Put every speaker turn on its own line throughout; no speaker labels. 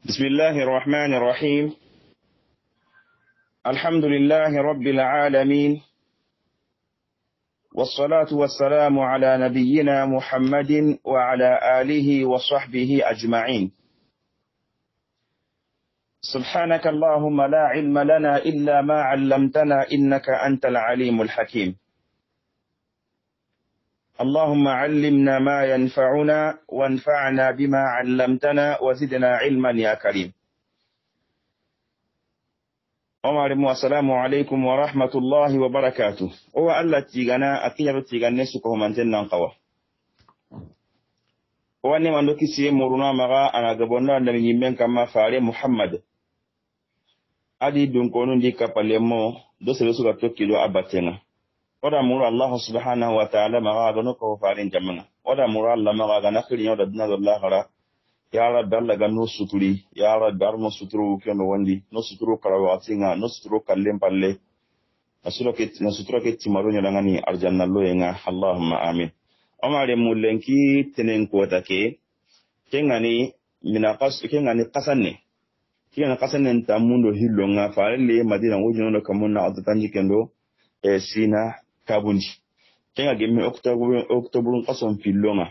بسم الله الرحمن الرحيم. الحمد لله رب العالمين، والصلاة والسلام على نبينا محمد وعلى آله وصحبه أجمعين. سبحانك اللهم لا علم لنا إلا ما علمتنا إنك أنت العليم الحكيم. اللهم علمنا ما ينفعنا وانفعنا بما علمتنا وزدنا علما يا كريم. السلام عليكم ورحمة الله وبركاته. هو الله تيغانا أكيد تيغانا سكوه منتن ننقوى. هو أني من دوكي سي مورونا مغا أنا قبونا نمي يمين كما فاري محمد. أدي دونكونون دي كاباليمو دوسي لسوكا توكي دو أباتينا. Oda mura Allah subhanahu wa ta'ala maga gano ko farin jamana. Oda mura Allah maga gana khiri yoda dina Allah khara. Ya Rabbi Allah gano suturi. Ya Rabbi armo suturu keno wandi. No suturu karawatinga. No suturu kallim palle. Na suturu ke timaro nyolangani arjanna lo yenga. Allahumma amin. Omare mulenki tenen kuota ke. Kengani kasanne. Kengani kasanne nta mundo hilonga. Farele madina ujinono kamuna atutanji kendo. Sina kabundi kenga gemme octobre qason filonga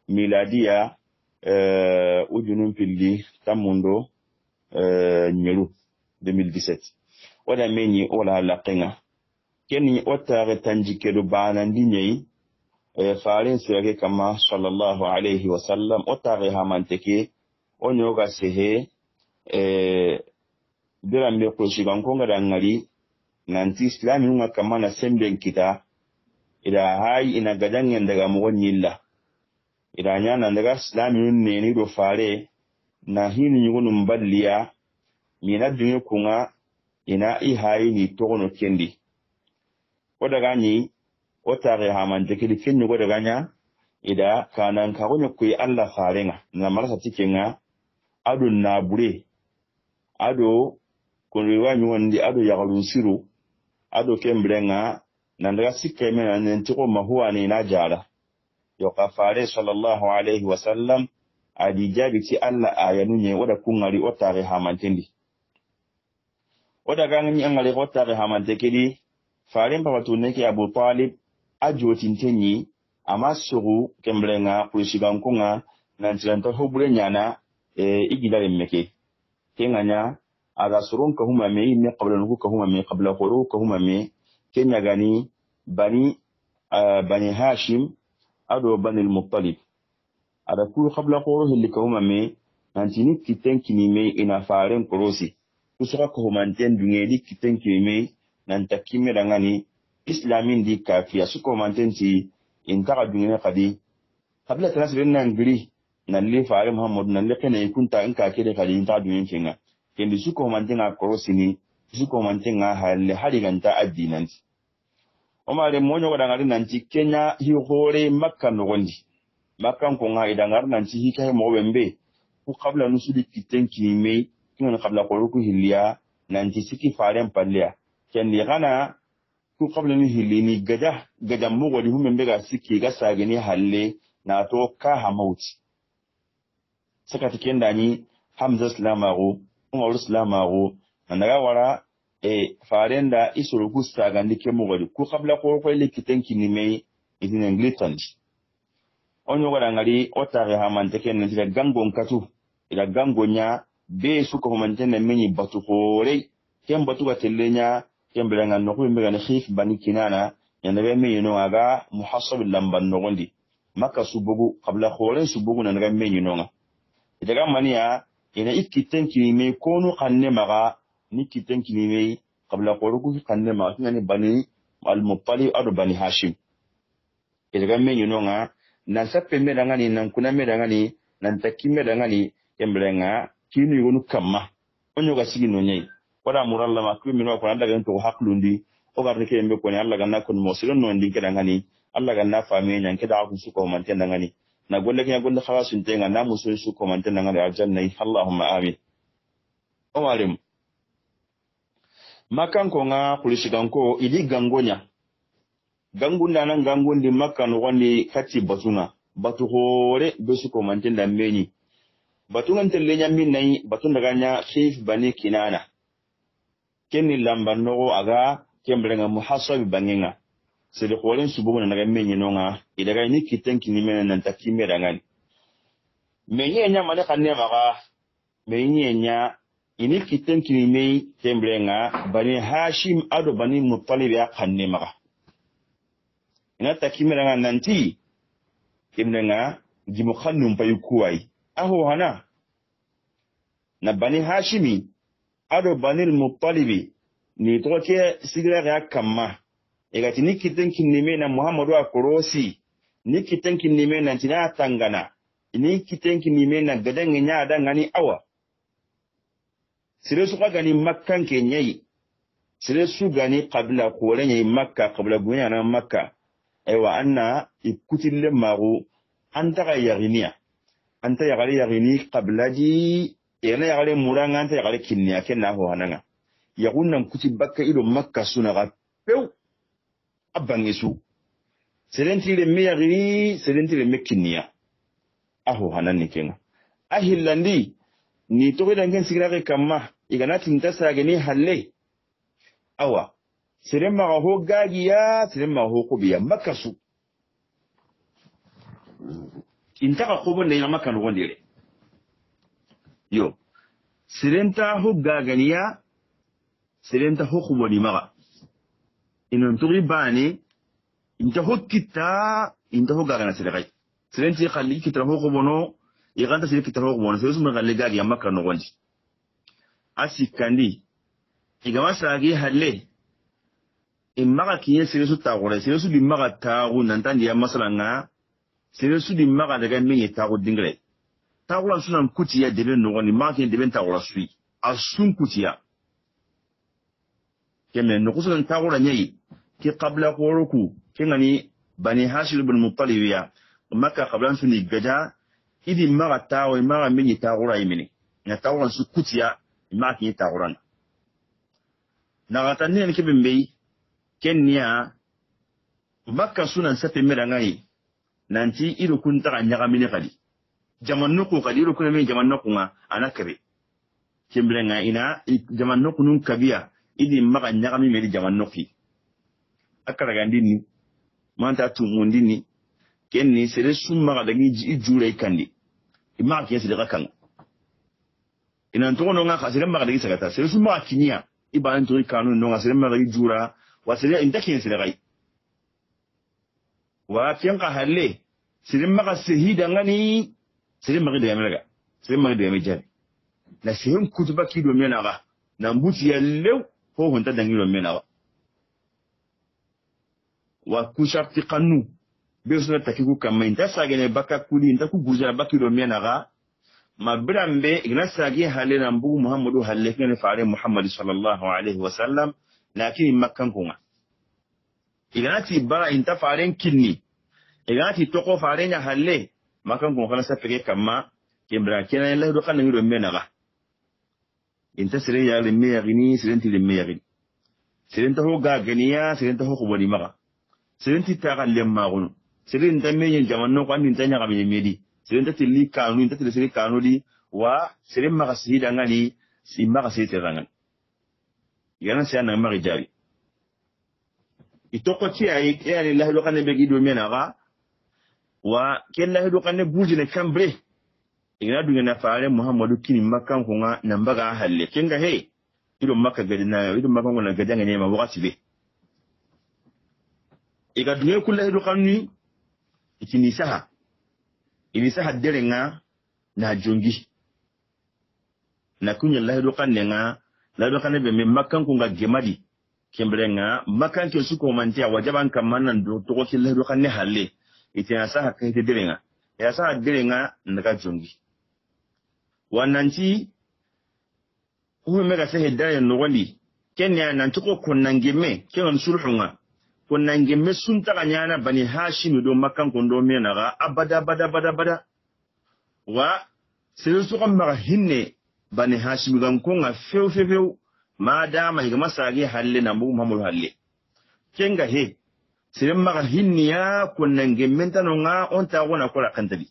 miladiya ujunun pilli tamundo nyelu 2017 wala meni wala laqenga keni otare tanjikedo bana ndinyei farin sirake kama sallallahu alayhi wa sallam otare hamanteke onyoga sehe dirambe proshigan konga dangari nanti islami nunga kama na semben kita ida hai ina gadangen daga mwanyilla ida nyana daga islami nunne ni do fare na hini nyugunu mbadliya mina dunye kunga ina ihai ni togono kendi odaga ni otare hamante kidi kenyu odaga nya ida kanan kagonyo kuyi Allah farenga na marasa tikenga ado nabure ado kunriwa nyuwandi ado yagalun siru ado kembrenga nandaga sikke mena nentiko mahuwa ni najara yo kafare sallallahu alayhi wa sallam adi jabiti alla ayanunye oda kungari otare hamantendi oda gangi angale otare hamantekedi faren papatuneke Abu Talib ajo tintenyi amasuru kembrenga kulishigankunga nantilanta hobure nyana igidale meke kenganya aga surun ka huma me ne qabla nuku ka huma me qabla khuru ka huma me kenya gani bani hashim ado bani al-muttalib ada ku qabla khuru hilli ka huma me antini kitenki ni me ina faren korosi kusura ka huma nten dungeli kitenki me nan takime dangani islamin di kafiya suko mantenti intaka dungene kadi qabla tanasbin nan gri nan li fare muhammad nan le kana ikunta in ka kede kadi intaka dungen kinga kendi suko mantenga korosini suko mantenga halle hariganta addinanti omare monyo wadangari nanti Kenya hi hore Makka no gondi Makka ko nga idangar nanti hi kay mo wembe ku qabla nusudi kitenki me kina qabla qoruku hilya nanti siki faren palya kendi gana ku qabla ni hilini gaja mo godi humembe ga siki ga sageni halle na to ka hamauti saka tikenda ni Hamza Slamago Umar Islamago nanaga wara farenda isuru gusta gandi ke mugodi ku qabla ko ko likitenki ni me idin Anglican onyo wara ngari otare ha manteke ne diga gangon katu ida gangonya be su ko mantene meni batu hore kem batu ga tellenya kem bilanga no ko mbega ne khif bani kinana yanda me yino aga muhassab lamban no gondi maka subugu qabla hore subugu nanaga me yino ida maniya ina ikitenki me kono kanne maga ni kitenki me qabla qorugu kanne maga ngani bani al-muttalib adu bani hashim ila me yunonga nan sappe me dangani nan kuna me dangani nan takimme dangani embrenga kinu yunu kamma onyo ga sigi no nyai wala muralla ma kimi no ko daga to haklundi o garne ke mbe ko ni Allah ganna ko mo siron no ndinke dangani Allah ganna fami nyan ke da ku su ko man ten dangani na golle ke golle khawasun tenga na musul su ko man tananga da aljanna Allahumma amin omalim makan ko nga kulishigan ko idi gangonya gangunda nan gangundi makkan woni kati batuna batu hore be su ko man tenda meni batun telle min nay batun daga nya khif bani kinana kenni lambanno aga kembrenga muhasab bangenga sede kholen subugo na ga menyi nonga idaga ni kitenki ni mena nan takime dangan menyi nya mane kanne maga menyi nya ini kitenki ni mei kembrenga bani hashim ado bani muttalib ya kanne maga ina takime dangan nanti kembrenga jimu khannum payu kuwai aho hana na bani hashimi ado bani muttalibi ni toke sigira ya kamma egati ni kitenki nime na muhammadu akorosi ni kitenki nime na tina tangana ni kitenki nime na gadan nya dangani awa sire su gani makkan ke nyai sire su gani qabla kore nyai makka qabla gunya na makka aywa anna ikutille maru anta ga yaginiya anta yagari yagini qabla ji yana yagari muranga anta yagari kinniya kenna ho hananga yagunnan kuti bakka ido makka suna ga pew abangisu serenti le meyagini serenti le mekinniya aho hananni kenga ahillandi ni to da ngen sigirare kamma iganati ntasage ni halle awa seremma ho gagiya seremma ho kubiya makasu intaka kobo ne makka no gondire yo serenta ho gaganiya serenta ho kuboni maga inon turi bani inta ho kita inta ho gagana seregai serenti khalli kita ho kubono iganta sire kita ho kubono seresu magalle gagi makka no gondi asikandi igama sagi halle immaga kiye seresu tagore seresu di maga tagu nantandi ya masalanga seresu di maga daga menye tagu dingre tagula sunan kutiya debe no gondi maga debe tagula sui asun kutiya kemme no kusunan tagula nyai ki qabla qoroku kengani bani hashim ibn muttalib ya makka qablan suni gaja idi maga tawo maga menye tagula yimini na tagula su kutiya maga ki tagula na gatanne ne kebembe kenya makka sunan sape merangai nanti ido kunta kanyaga mini kadi jamanno ko kadi ido kuname jamanno ko nga anakabe kembrenga ina jamanno kunun kabiya idi maka nyaga mi medi jamanno ki akara gandini manta tumundini kenni sere summa ga dagi jure kandi imma ke sere kan ina to no nga khasire maka dagi sagata sere summa kinya iban to kanu no nga sere maka dagi jura wasire intakin sere gai wa fiyanka halle sirin maka sahida ngani sirin maka da yamiraga sirin maka da yamijari na sirin kutuba kido menaga na mbuti ya lew ho honta dangiro menaga wa kusharti qannu be suna takiku kama inta sagene baka kuli inta ku guzara bakido menaga mabrambe igna sagi halle na mbu muhammadu halle kene faare muhammad sallallahu alaihi wasallam lakini makkan kunga iganati bara inta faren kinni iganati toko faren ya halle makan kun kana sapeke kama kembra kenan Allah do kana ngiro menaga inta sire ya le meyagini sirenti le meyagini sirenta ho ga ganiya sirenta ho kuboni maga sirenti ta galle magun sirenta meyen jamanno ko andin tanya kamini medi sirenta tilli kanu inta tilli sire kanu di wa sirin maga sida ngani si maga site rangan yana sai nan magi jari itoko ti ay yani Allah do kanne be gido menaga wa kella do kanne bujine kambre ina dunga na faare muhammadu kini makkan ko nga nambaga halle kenga he ido makka gadina ido makkan ko na gadanga ne ma wakati be iga dunga kullu do kanni ikini saha ini saha derenga na jongi na kunya Allah do kanne nga la do kanne be makkan ko nga gemadi kembrenga makan ke suko mantia wajaban kamanan do to ko killa do kanne halle ite ya sa hakka ite direnga ya sa direnga ndaga jongi wananti hu mega se hedaya no wali kenya nan to ko konnangeme kenan sulhunga konnangeme sunta kanyana bani hashim do makan ko do menaga abada bada wa selu su kam mara hinne bani hashim gam ko nga few ma dama higa masagi halle na mu mamul halle kenga he sirin maka hinniya kunnan gemmenta no nga onta wona kora kantali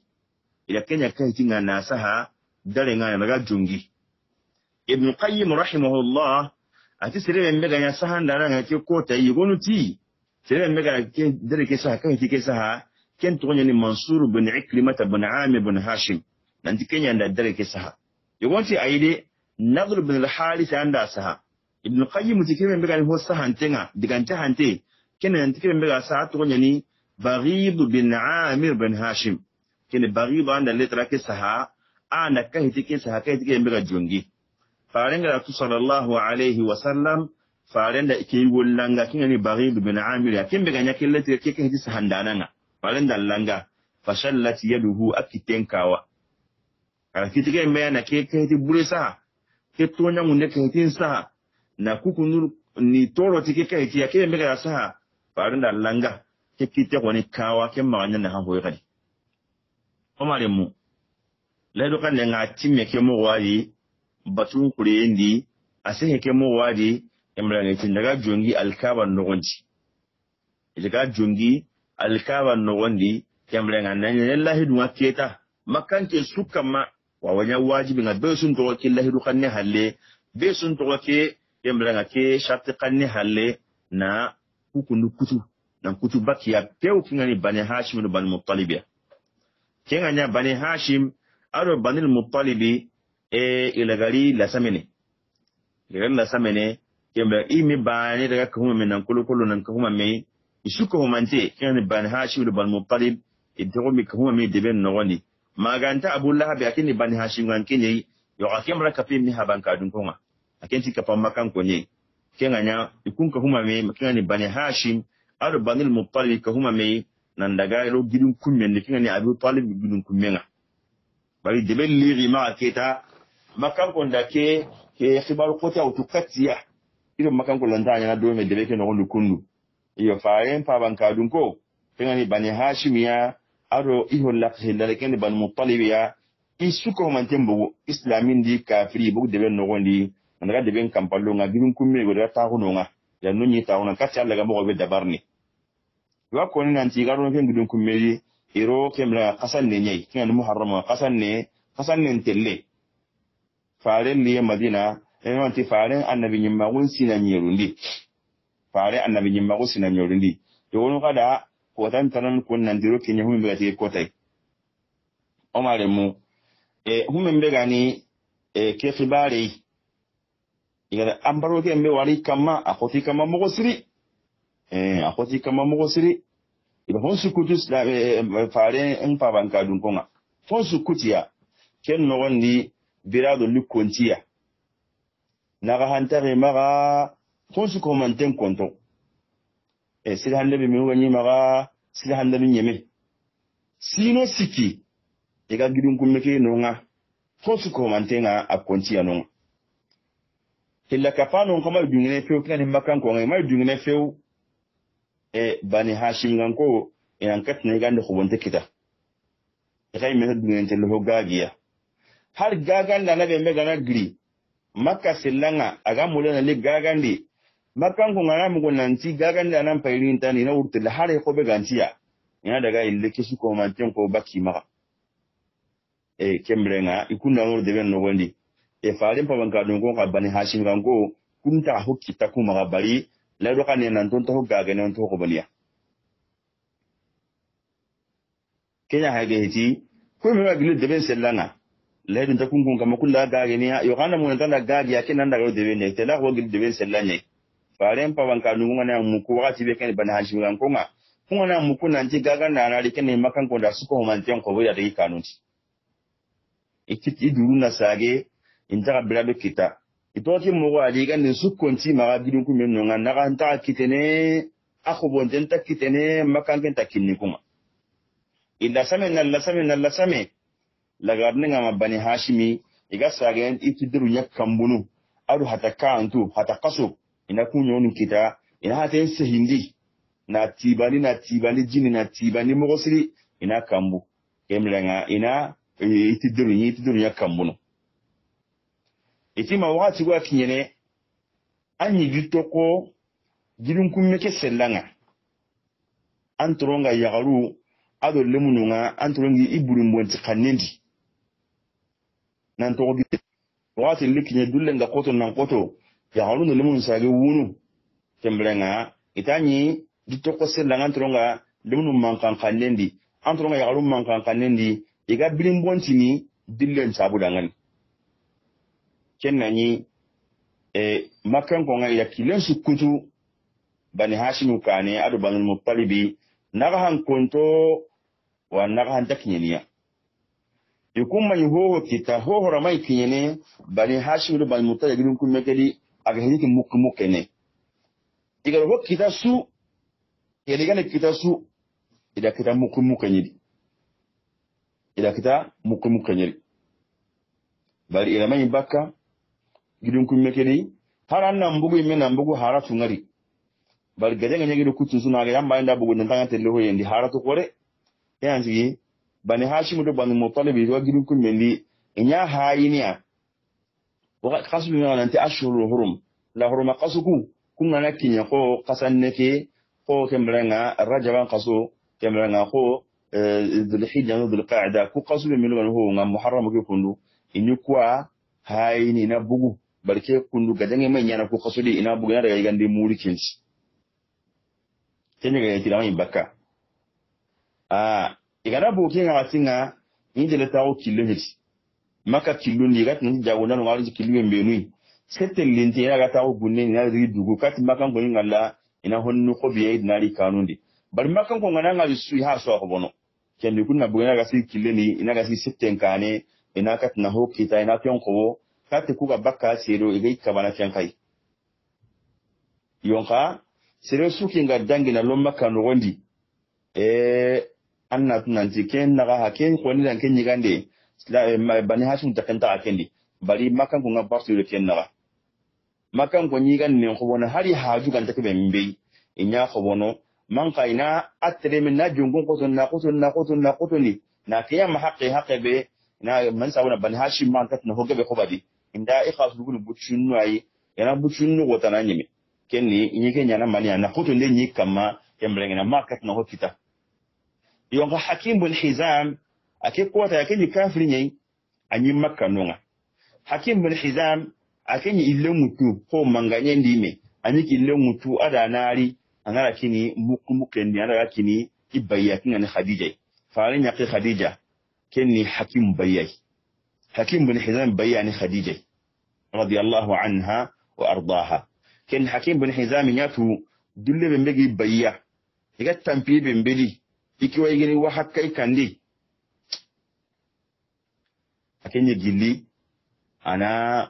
ila kenya kai tinga nasaha dare nga daga jungi ibn qayyim rahimahullah ati sire mega nya sahanda nga ke kota yi gonuti sire mega ke dare ke sa kan ke sa ken to ni mansur bin ikrimah bin amir bin hashim nan dikenya da dare ke sa yugonti ayide nadr bin al-harith anda sa ibn qayyim tikime mega ni ho sahantenga diganta hante kenan tikime mega sa to ni baghid bin amir bin hashim kene baghid anda letra ke sa ana kai tike sa kai tike mega jungi farenga rasul sallallahu alaihi wasallam farenda ke wollanga kinani baghid bin amir ya kimbe ganya killati ke ke hiji handananga farenda langa fashallat yaduhu akitenkawa ala kitike mbe na ke ke hiji buresa ke tonya munde ke hiji sa na kukunur ni toro tike ke hiji ya ke mbe ga sa farenda langa ke kite woni kawa ke maganya na hango yadi omare mu laido kan nga timme ke mo wali batun kurendi ase ke mo wadi emranga tin daga jongi alkaba nogonji daga jongi alkaba nogondi emranga nan lallahi duma keta makanke sukama wa wanya wajibi nga be sun to ke lahi du kanne halle be sun to ke emranga ke sharti kanne halle na hukunu kutu nan kutu bakiya pew kingani bani hashim no bani muttalibiya kenganya bani hashim aro bani muttalibi ila gari la samene kemba imi bani daga kuma men nan kulukulu nan kuma me isuko humante kengani bani hashim no bani muttalib iddo mi kuma me deben no woni maganta abu lahab yakini bani hashim ngan kenyi yo akemra kapim ni haban kadun konga akenti kapamma kan konye kenganya ikun ka kuma me kengani bani hashim aro bani muttalib ka kuma me nan daga ro gidun kummen ni kengani abu talib gidun kummenga bari deben liri ma keta makan ko ndake ke khibaru kota utukatiya ido makan ko lantanya na do me debe ke no kundu iyo faaren pa banka dun ko tengani bani hashimiya aro iho lakhe lalekeni ban muttalibiya isuko mantembo islamin di kafiri bu debe no gondi ndaga debe kampallo nga gidun kumme go ta hono nga ya nunyi ta hono katya laga mo be dabarni wa ko ni nanti garo ke gidun kumme iro kemla qasan ne nyai kengani muharrama qasan ne telle faren liye madina wanti faren annabi nyimmagun sina nyerundi fare annabi nyimmagun sina nyerundi to wono kada ko tan tanan kun nan diro kenya humi be ti ko tay o mare mu humi be gani ke khibari igara ambaro ke mbe wari kama akoti kama mogosiri akoti kama mogosiri iba honsu kutus da fare en pa banka dun konga honsu kutiya ken no wandi birado lukontiya naga hantare maga fonsu ko manten konto sila hande be mi wani maga sila hande nyeme sino siki ega gidun kummeke nonga fonsu ko mantenga akontiya nonga hilla kapano ko ma dungene feu kan makan ko ngai ma dungene feu bani hashim nganko en katne gande ko bonte kita e me dungene telo hogagiya har gagan da na be mega na gri makka sillanga aga mulana le gagan di makkan ko ngana mu gonanti gagan da nan pairin tani na urtul har ko be gantiya ina daga ille kisu ko manten ko baki maka kembrenga ikunda no de ben no gondi farin pa banka don ko ka bani hashim gango kunta hokki takuma ga bari la do kan nan ton to gagan non to ko baniya kenya hage hiti ko me wagile de ben sellanga laidun ta kungun kama kula gage ne yo kana mun tanda gage yake nan daga de ne te la ko gil de ben sellanye faren pa wanka nunga na mu ko wakati be kan bana hashim kan konga kunga na mu kunan ji gaga na na rike ne makan ko da su ko man ten ko boya da yi kanunti ikiti duru na sage in ta bila do kita ito ti mo wa di kan su konti ma ga gidun ku men nunga na kan ta kitene akho bon den ta kitene makan ken ta kinni kuma illa samen lagarni nga bani hashimi iga sagen itidiru yakambunu adu hata kantu hata kaso ina kunyo kita ina hata hindi na tibani jini na tibani mogosiri ina kambu emlenga ina itidiru yakambunu itima wakati gwa kinyene anyi gitoko gidun kummeke sellanga antoronga yagaru ado lemununga antorongi iburu mbonti kanendi nan to gi wati likinye dulle nga koto nan koto ya halu no lemun sage wunu tembrenga itani ditto ko sella ngantronga lemunu mankan kanendi antronga ya halu mankan kanendi iga bilim bontini dillen sabu dangan kennani makan ko nga ya kilen sukutu bani hashimu kane adu banul muttalibi naga han konto wa naga han takinyaniya ikuma yuho kita ho ramai kinyane bani hashimu banul muttalibi dun kun mekedi aga hiti mukene diga ho kita su yedigane kita su ida kita mukene ida kita mukene bari ila mai bakka gidun kun mekedi haran nan bugu imena bugu haratu ngari bal gadenga nyagi do kutu suna ga yamba inda bugu nantanga telle ho yendi haratu kore yanzi bani hashimu do banu mutalibi do gidun kun mendi inya hayiniya wa qasu mi nanti ashhurul hurum la huruma qasuku kunna nakinya ko kasanneke ko kembrenga rajaban qasu kembrenga ko dhul hijja no dhul qa'da ku qasu mi no ho ngam muharram ko kundu inyu kwa hayini na bugu barke kundu gadenga mai nyana ko qasu di ina bugu na daga gande muri kinci tene ga yati lawan bakka igana bukin ga tinga injele tawo kilomita maka kilundi gat ni jagona no ngari kilomita benui sette linti ya gata ko gunne ni ari dugu kati makan ko ngalla ina honnu ko biye dinari kanundi bar makan ko ngana ngali su ha so ko bono kendi kunna bugana ga si kileni ina ga si sette kane ina kat na ho kita ina pion ko kati ku ga bakka sero igai kabana fian kai yonka sero suki nga dangi na lomba kanu gondi anna tunanti ken naga haken ko ni dan ken nyigande bani hashim takanta akendi bari makan ko nga bartu le ken naga makan ko nyigan ne ko wona hari haju kan take be mbe inya ko wono man kaina atre min na jungun ko to ni na kiyam haqqi be na man sawna bani hashim man tat na hogabe ko badi inda ikhas dugul butchunu ay yana butchunu wota na nyime kenni nyike nyana mani na koto le nyi kama kembrenge na market na hokita yonga hakim bin hizam ake kota yake ni kafiri nyi anyi makka nonga hakim bin hizam ake ni ile mutu ko manganye ndime anyi ki ile mutu ada nari anara kini mukendi anara kini ibayya kinga ni khadija farin yaqi khadija kenni hakim bayyai hakim bin hizam bayyani khadija radiyallahu anha wa ardaha ken hakim bin hizam nyatu dulle be mbegi bayya iga tampi be mbeli ikiwa igini wa hakkai kandi akenye gilli ana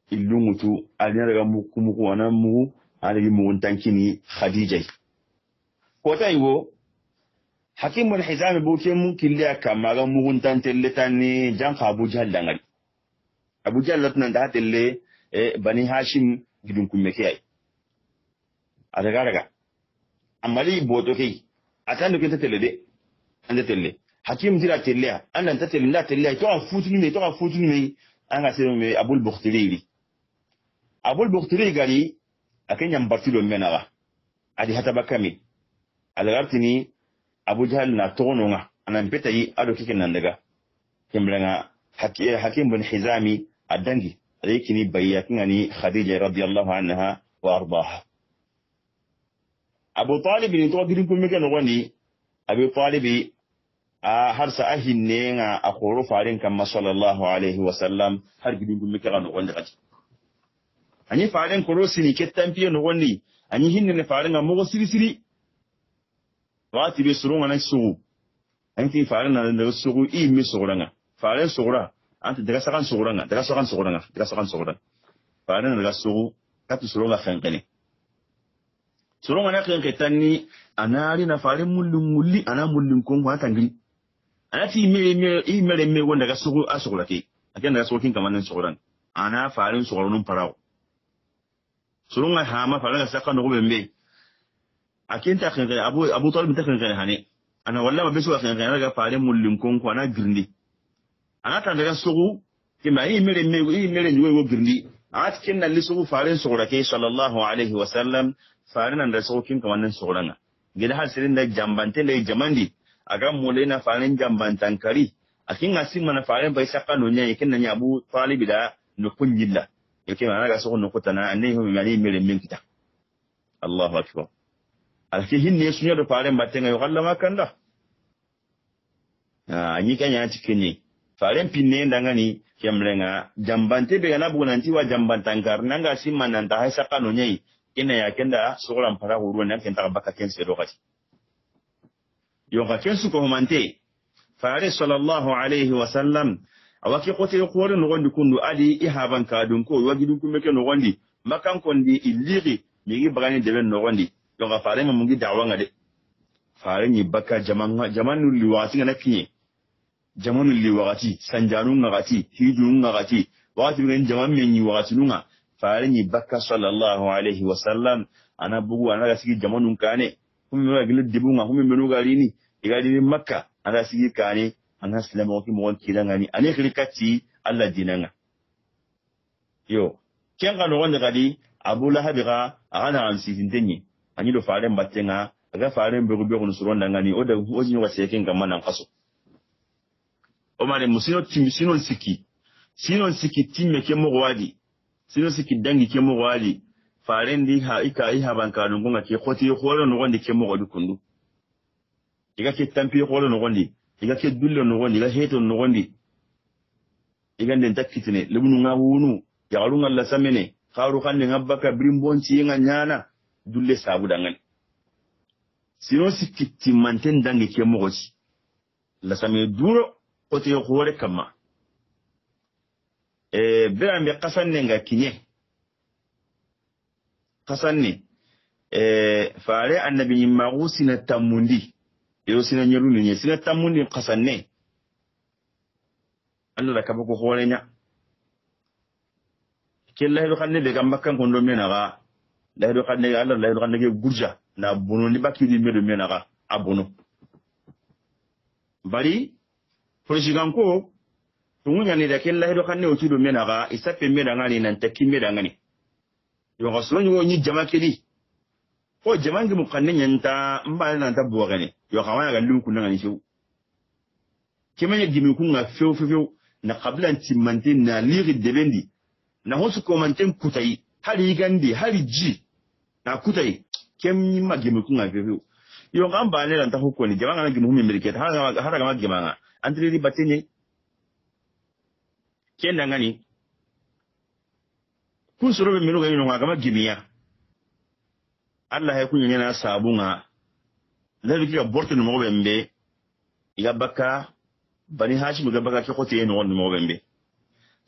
illumutu alina daga muku wana mu aligi mu tankini khadija ko taywo hakim bin hizam boke mun killa kamaga mu tantelle tanni jan abu jahl dangali abu jahl latnan da telle bani hashim gidun kumme kai daga amali boto kai atando ke tele de ande tele hakim dira tele andan tele nda tele to afutuni me anga sero me abul bukhtiri gari akenya mbatilo menawa adi hata bakami algartini abu jahl na tononga anan beta yi ado kike nan daga kimbranga hakim bin hizami adangi rekini bayyakini khadija radiyallahu anha wa ardaha abu talib ni to girin kun meke no wani abu talib har sa ahinne nga akoro farin kan sallallahu alaihi wasallam har girin kun meke no wani kaji ani farin koro sini kettan fiye no wani ani hinne ne farin ga mo siri wati be surunga na sugu anti farin na da sugu mi suguranga farin sugura anti daga sakan suguranga farin daga sugu katu surunga khankene surunga na khanketanni anari na farin mulli ana mullin kon wa tangri anati me wanda daga sugu asugura ke akan daga sugu kin kaman suguran ana farin sugurun parawo surunga hama farin sakan no bembe akin ta kan abu talib ta kan hane ana wallahi be so kan daga farin mullin kon ko na girndi ana ta daga sugu kima mere ni wo girndi at kinna li sugu farin sugura ke sallallahu alaihi wasallam farin da sugu kin kaman suguranga gida hasirin da jambante le jamandi aga mule na farin jambantan kari akin asim mana faren bai saka no nya yakin nan Abu Talib da no kunyilla yake mana ga so no kutana annahi hu mani mere min kita Allahu akbar alki hinne sunya do faren batenga yo Allah makanda anyi kanya tikini faren pinne ndangani kemrenga jambante be na bunanti wa jambantangar nanga simman ta hay saka no nyai ina yakenda suran para huru nan kenta baka ken se dokati yo ka ken su ko mante fare sallallahu alaihi wasallam awaki kote ko no gondi kundu ali ihaban kadun ko wagi dun kumeke no gondi makan kondi illiri migi bagani deben no gondi yo ka fare mo mungi dawa ngade fare ni baka jamanu liwati na kinye jamanu liwati sanjanu ngati hijun ngati wati ngi jaman men ni wati nunga fare ni baka sallallahu alaihi wasallam ana bugu ana sigi jamanu kane kuma wa gilu dibunga kuma menu galini igadi makka ana sigi kane ana islamu ki mo kilangani ani khirikati alla dinanga yo kenga no wonde kadi Abu Lahab ga ana an sitintenyi ani do fare mbatenga aga fare mbego be ko suronda ngani oda hoji wa seken gamma nan kaso o mare musino timisinon siki timme ke mo wadi sino siki dangi ke mo wadi fare ndi ha iha banka no ngonga ke khoti kholo no gondi ke mo wadi kundu iga ke tampi kholo no gondi iga ke dulle no gondi iga heto no gondi iga den takkitine lebunu ngawunu ya galunga la samene kharu kanne ngabaka brimbonci nga nyana dulle sabu dangan sino sikiti manten dangi ke mogoci la samene duro kote khore kama berambe qasanne nga kinye qasanne fare annabi magu sina tamundi yo sina nyeru ni sina tamundi qasanne Allah da kabako khore nya kella hedo xanne be gam makkan kondo menaga la hedo xanne Allah la hedo xanne ge gurja na bono ni bakki di medo menaga abono bari president ko tumunya ni da kella hedo xanne o tido menaga isappe medanga ni nan takki medanga ni yo gaslo ni woni jama kedi ko jama ngi mu xanne nyanta mbal nan tabbo gane yo xawaya ga lum kunna ni few kemanya gimi kunga few na qabla timante na liri debendi na hosu komanten kutai hari gandi hari ji na kutai kem ni magimi kunga few yo ngamba ne lan ta hukoni jama ngana gimu mi merike har ga magima nga antri batenye kenda ngani kun soro be menu ga yino ga magimiya Allah ya kunya na sabunga labi ka borto no mo bembe iga baka bani hashim ga baka ke kote no mo bembe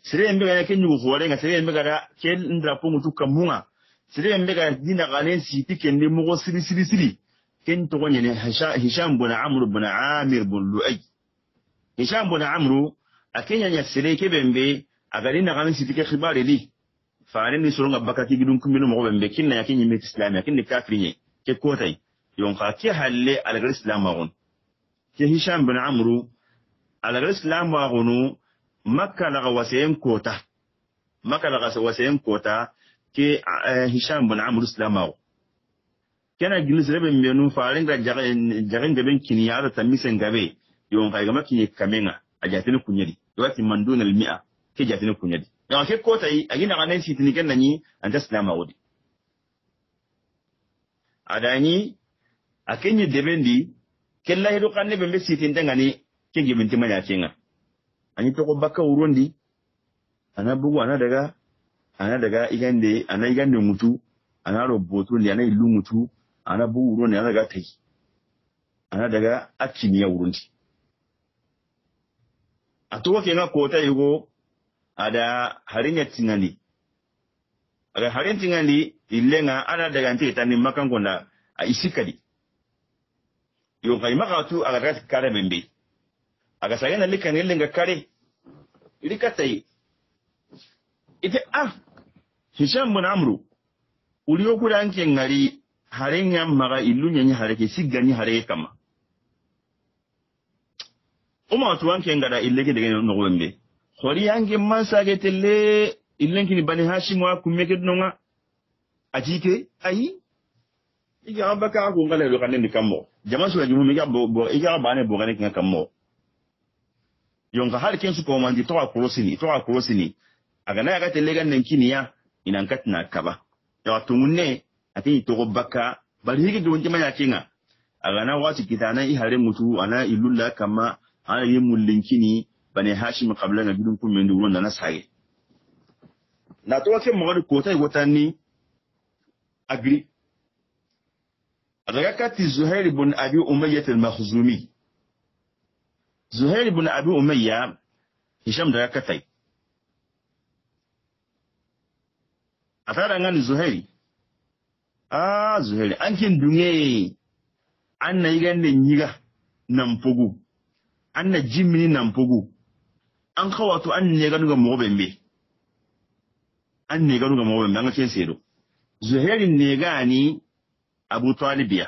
sire mbe ga ke nyugo hore nga sire mbe ga ke ndra po mutu kamunga sire mbe ga dina galen si tike ndi mo siri ken to gonye ne hisham bin amr bin amir bin luay hisham bin amr akenya nya sire ke bembe aga dina galen si tike khibare li faare ni soronga baka ki gidun kumino mo bembe kinna yakinyi met islam yakinni kafrinye ke kotay yon ka ke halle alagar islam wagon ke hisham bin amr alagar islam wagonu makka la wasayen kota ke hisham bin amr islam wago kana gilis rebe menu faare ga jaren gaben kiniya da tamisen gabe yon ka ga makinye kamenga ajatini kunyedi wati manduna al 100 ke jatini kunyedi yon ke kota yi agina ganen sitini ken nani anta islam wagodi adani akenye debendi kella hedo kanne bembe sitin dangani kenge binti manya kenga ani to ko bakka urondi ana bugu ana daga igande mutu ana roboto ndi ana ilu mutu ana bugu urondi ana daga tai ana daga akiniya urondi atuwa kenga kota yugo ada harinya tingani aga harin tingani illenga ana daga nti tani makangonda a isikadi yo kai makatu aga rat kare bembe aga sagana likan illenga kare likatai ite hisham bin amru uliyo kudanke ngari harenya maga illunya ni hareke sigani hareke kama uma tuwanke ngada illeke daga no wembe khori yange mansage telle illenki ni bani hashim wa kumeke nonga ajike ayi iga baka ko ngale lo kanen kammo jama so jimu mi ga bo iga bane bo ganen kammo yonka har ken su ko mandi to akurosini aga na ga telega nan kiniya inan katna kaba ya tunne ati to baka bari higi don jama kinga aga na wati kitana i hare mutu ana ilulla kama ana yi mullinkini bane hashim qabla na bidun kun mendu wonda na sage na to ke mo ko tay wotani agri aga kati Zuhair ibn Abi Umayyah al-Makhzumi Zuhair ibn Abi Umayyah Hisham daga katai atara ngani Zuhairi Zuhairi ankin dunye anna yigande nyiga nampugu anna jimini nampugu an kawato an ne ganuga mobembe anga ken sedo Zuhairi ne gani Abu Talibiya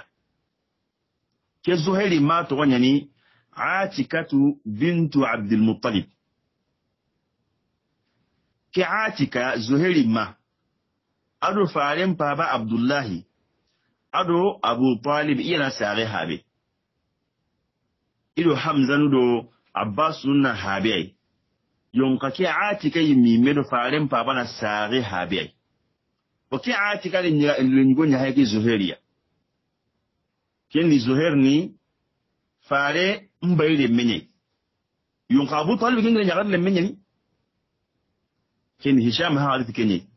ke Zuhairi ma to wanyani Atikatu bintu Abdul Muttalib ke Atika Zuhairi ma ado faren baba Abdullahi ado Abu Talib iyana sare habe ido Hamza do Abbas na habe yonka ke Atika yimi medo faren baba na sare habe o ke Atika ni gonya haike Zuhairiya ken ni Zuhair ni fare mbayre menye yonka Abu Talib ken nyagar le menye ni ken Hisham ha hadith kenye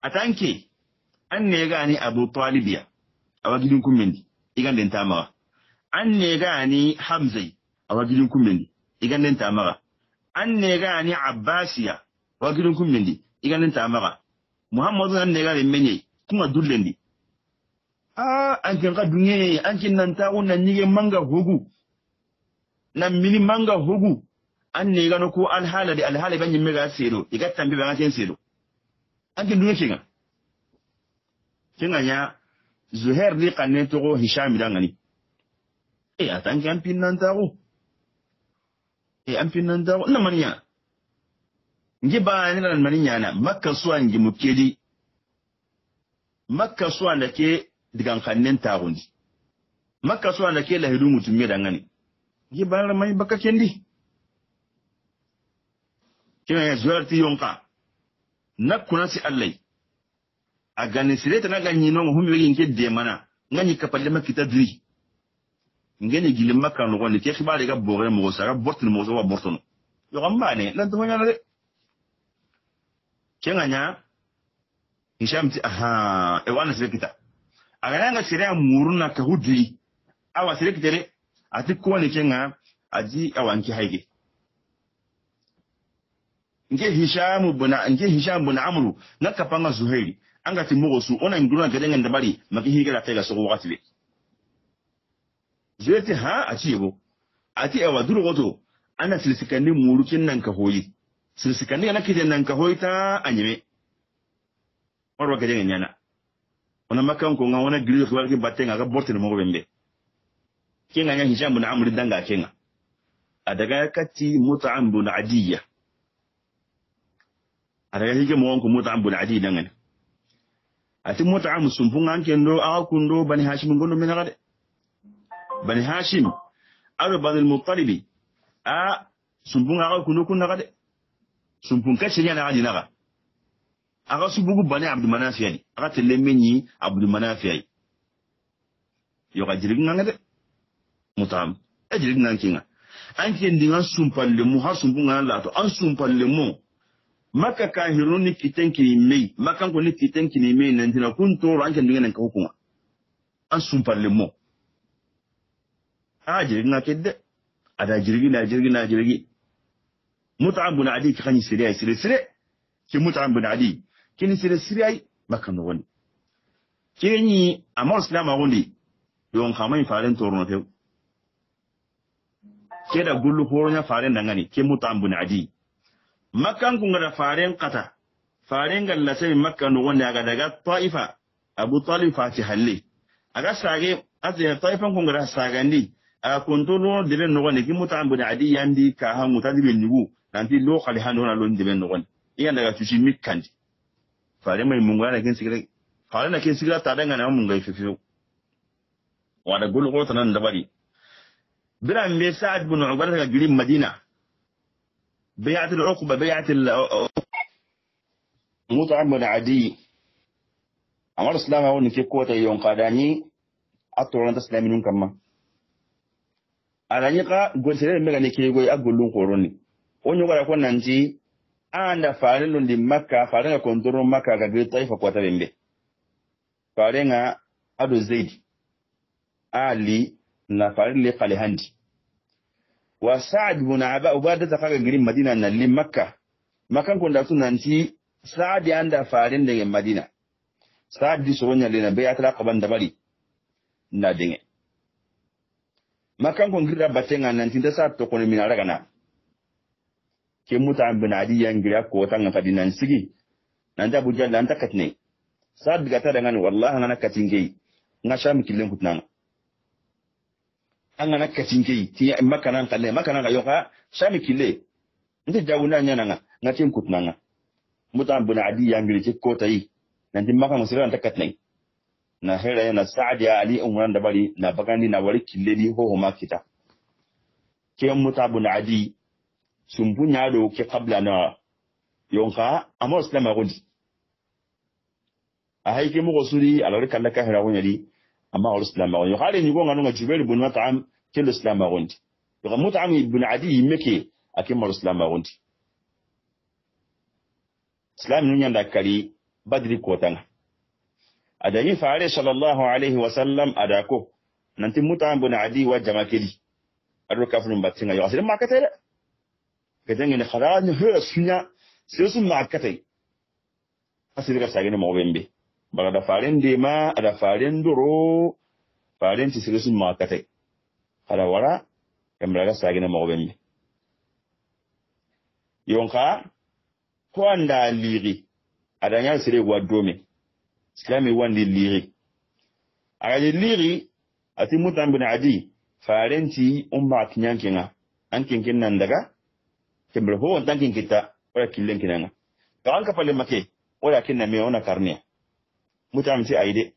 atanke an ne gani Abu Talibiya awagidin kummendi iganden tamaga an ne gani Hamzai awagidin kummendi iganden tamaga an ne gani Abbasiya awagidin kummendi iganden tamaga Muhammadu an ne gani menye kuma dullendi an kin ka dunye an kin nan ta wannan nige manga hugu nan mini manga hugu an ne gano ko alhala di alhala ban yin mega sero iga tambi ban ken sero an kin dunye kinga nya Zuhair di kanne to ko Hisham dangani atan kan pinnan tawo an pinnan tawo na maniya ngi ba ni nan maniya na makka suwa ngi mukedi makka suwa da ke digan kannen tawondi makka suwa da ke lahidu mutumme dangani ngi ba ran mai baka kendi kinga ya Zuhair ti yonka nakuna si Allah a ganin sireta na ganyi no humi wegi nke de mana ngani kapalle makita dri ngene gile makka no woni ke khibare ga bore mo sara bortul mo wa bortono yo gamba ne lan to nyana de kenganya Hisham ti e wana sireta aga nga sire muruna ka hudri awa sireta de ati ko ne kenga aji awanki haige nge Hisham buna Amru nakapanga Zuhairi anga timugo su ona nguna gadenga ndabari maki higera tega so wakati le Zuhairi ati yebo ati awa duru goto ana silsikandi murukin nan ka hoyi silsikandi ana kije nan ka hoyi ta anyime warwa gadenga nyana ona makan ko nga ona gili ko walki batenga ga borte mo bembe kinga nya Hisham buna Amru danga kenga adaga kati Mut'am bun Adiyya adaga hige mo wonko Mut'am bun Adiyya dangane ati Mut'am sumpunga ankendo akundo Bani Hashim ngondo menagade Bani Hashim ado Bani al-Muttalibi sumpunga akundo kunagade sumpun kachenya na gadi naga aga subugu Bani Abdul Manaf yani aga telemeni Abdul Manaf yani yo ga jirigin ngade Mut'am jirigin ngankinga anke ndinga sumpalle mu ha sumpunga lato an sumpalle mu maka kahirun ni kitenki mei maka ko ni kitenki ni mei nan dina kun to ranke ndinga nan ka hukuma an sumpalle mo jirgin na kedde ada jirgi Mut'am bin Adi ki kani sire ki Mut'am bin Adi kini sire maka no woni kini amal islam woni don kamai faren torno te keda gullu horonya faren dangani ke Mut'am bin Adi Makan kun ga faren kata faren galla sai makka no wanda ga daga Taifa Abu Talib fati halle aga sage azya Taifan kun ga sagandi a kontolo de ben no wanda ki Mut'am bin Adi yandi ka ha mutadi ben nugu nanti lo khali hando na lon de ben no wanda iya daga tushi mikkandi faren mai mun ga kin sigire faren na kin sigira ta danga na mun ga fifiyo wada gulu ko tanan da bari biran me Sa'ad bin Ubadah ga girin Madina بيعة العقبة بيعة مطعم بن عدي أمر الإسلام هو نكيب قوة يوم قاداني أطول أن تسلامين كما على نيقا قول سيرين ميغا نكيب أقول لهم قروني ونيقا يقول نانتي أنا فارلون دي مكة فارنا كنترون مكة كغير طيفة قوة بمبي فارنا أدو زيد Ali na farili qali handi wa Sa'd ibn Ubada ta kaga girin Madina na lim Makka makan ko da tunanti Sa'd anda farin da Madina Sa'd di sonya le na bayat la qaban da bari na dinge makan ko ngira batenga nan tinda sa to ko ni mina raga na ke muta ibn Adi yan gira ko tanga fadinan sigi nan da bujal nan takatne Sa'd gata da ngani wallahi ngana katinge ngasha mikillen kutnanga angana katinke ti makanan kalle makanan ga yoka shami kille ndi jawuna nyana nga ngatin kutnanga mutam bin adi yangiri ci ko tayi nanti makan musiran takatnai na hera yana Sa'd ya Ali umran da bari na bagandi na wari kille di ho makita ke mutam bin adi sumbunya do ke qabla na yonka amo islam agundi a haike mu gosuri alawri kalla ka hera wonyadi amma al-islam agundi khali ni gonga nga Jubair ibn Mut'am ke al-islam agundi yo Mut'am ibn Adi meke akim al-islam agundi islam nunya ndakari badri ko tanga adayi faare sallallahu alaihi wasallam adako nanti Mut'am ibn Adi wa jamakeli ado kafrun batinga yo asir makate kedengi ne khara ni he sunya sesu makate asir ga sagene mo bembe baga da faren de ma ada faren duro faren ti sesu makate khara wara kamra ga sagene mo bembe yonka ko anda liri adanya sire gwa dome islami wandi liri aga liri ati Mut'am ibn Adi farenti umma kinyankinga ankinkin nan daga kembre ho tankin kita wala killen kinanga to an ka pale make wala kinna me ona karniya Mut'am ti aide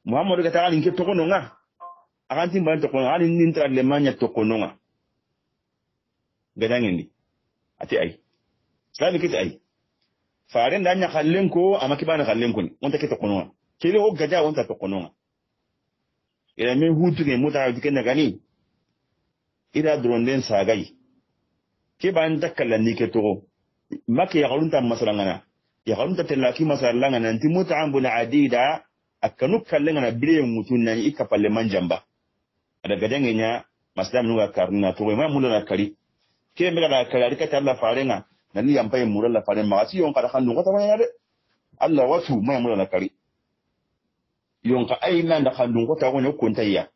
Muhammadu ga ta alin ke to kononga akanti ban to kono alin nin tra le manya to kononga gadangindi ati ai sabi kita ai faren da nya khallen ko amaki bana khallen ko on ta ke to kononga kele o gaja on ta to kononga ila min hutu ne muta diken daga ni ida dronden sagai ke ban dakkalan ni ke to make ya galunta masalangana ya galunta telaki masalangana anti Mut'am ibn Adi da akanu kallengana bire mutun nan ikapalle manjamba daga dangenya maslam nuga karna to mai mulana kari ke me da kari ka talla farenga nan ni ampai mulala faren ma asi yon kada khandu ko tawaya de Allah wasu mai mulana kari yonka aina da khandun ko tawo ne kuntayya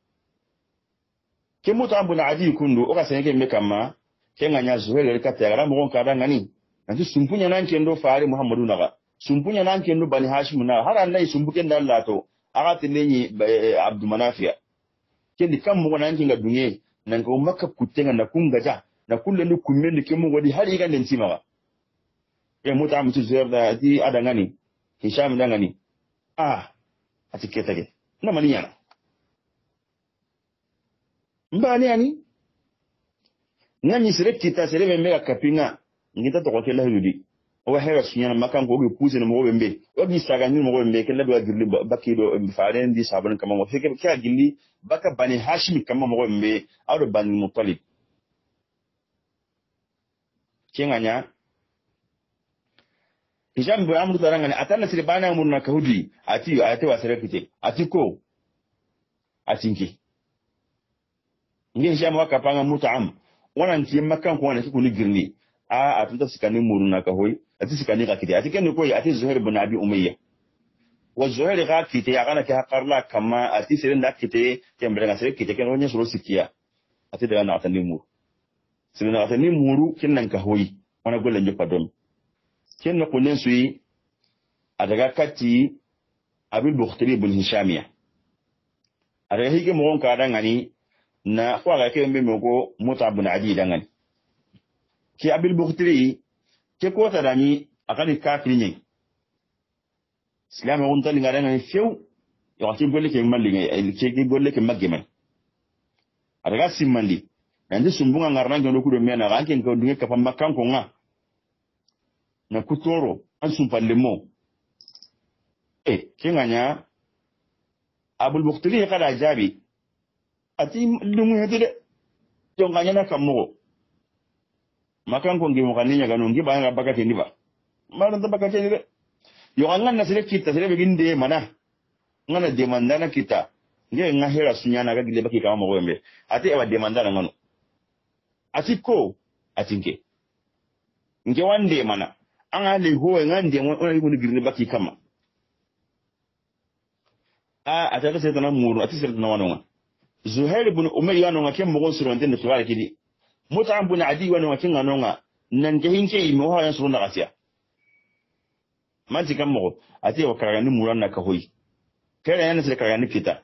ke Mut'am ibn Adi kundu o ka senke me kama ke nganya zuwele ka tagara mo ka da ngani nanti sumpunya nan kendo faare Muhammadu naga sumpunya nan kendo bani Hashim na har Allah sumbuken da Allah to aga tinenyi Abdu Manafiya kendi kam mo nan kinga dunye nan ko makka kutenga na kungaja na kulle ni kummendi ke mo wadi har yiga den timawa e Mut'am tu zuwele di ada ngani Hisham da ngani atiketake na mani yana mbani yani nani serekti ta serebe mega kapinga ngita to kokela hudi o hera sunyana makan ko gi puse no mo bembe o gi saga ni mo bembe kala do girli bakido faaren di sabon kama mo feke kya gilli baka bani Hashim kama mo bembe ado bani Muttalib kenganya Hisham bin Amr tarangani atana sire bana murna ka hudi ati wa serekite atiko atinki ngi Hisham waka panga Mut'am wannan ti makan ko wannan kikuni girni atunta sikani murna ka hoy ati sikani ka kiti ati ken ko ati Zuhair bin Abi Umayya wa Zuhair ka kiti ya kana ka qarla kama ati sire nda kiti kembre ga sire kiti ken wonya suro sikiya ati daga na atani muru sire na atani muru kinnan ka hoy wana golle njopa don kenna kunen suyi adaga kati Abil Bukhtari bin Hishamiya ada hige mo ka dangani na kwa ga ke mbe ko Mut'am ibn Adi dangani ki Abil Bukhtari ke ko ta dani akani kafiri ne Islam on tali ngara ngani few yo ti golle ke malli ngai ke golle ke magge man adaga simmandi nanti sumbunga ngarna njono kudo mena ranke ko dunge kapa makkan ko nga na kutoro an sumpalle mo kenganya abul bukturi kada jabi ati dungu hede jonganya na kammo makan ko ngi mo kaninya ganu ngi ba nga bakati ni ba maran ta bakati ni de yo angan na sire kita sire beginde mana ngana demandana kita nge nga hera sunyana ga gile baki kama mo wembe ati ewa demandana ngano ati ko atinke nge wande mana an ale ho ngande mo ona yugo gile baki kama ataka sai tana muru ati sire tana wanonga Zuhair ibn Umayya no ngake mo gonsu ronde ne tuwala kidi Mut'im ibn Adi wani wakin nganonga nan ke hinke yi mo hayan surun da gasiya manti kan mo ati wa karagani muran na ka hoyi kare yana sai karagani kita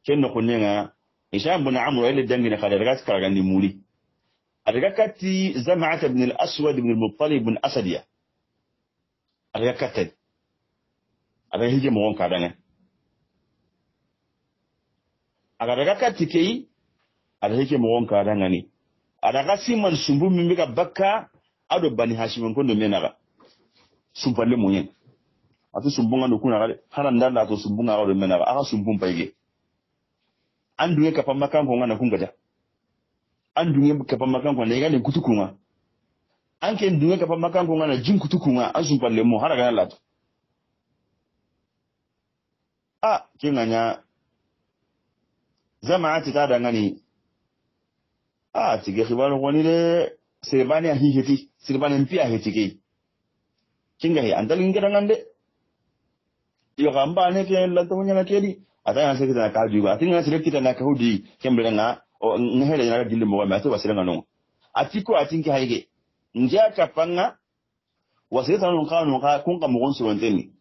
kenno kunnga Hisham ibn Amr ile dangi na kada daga karagani muri adaga kati Zam'at ibn al-Aswad ibn al-Muttalib ibn Asadiya adaga kati adaga hije mo gon kadanga adaga kati kei adaga hije mo gon kadanga ni adaga siman sumbu mimika bakka ado bani Hashim kondo menaga sumpalle munyen atu sumbunga no kuna gale haran dalla to sumbunga ado menaga aka sumbum payge anduye ka pamakan ko ngana kungaja anduye ka pamakan ko ne gane kutukunga anke nduye ka pamakan ko ngana jin kutukunga an sumpalle mu haraga lato kinganya Zam'ati ta dangani tige khibaro woni de sirbani a hiheti sirbani mpi a hetike kinga he andalin ngirangande yo gamba ne ke lanto nyana kedi ataya se kita ka juwa tinga sire kita na ka hudi kembrenga o ngehele na dille mo ma to wasirenga no atiko atinki haige nja ka panga wasita no kanu ka kun ka mo gonso wanteni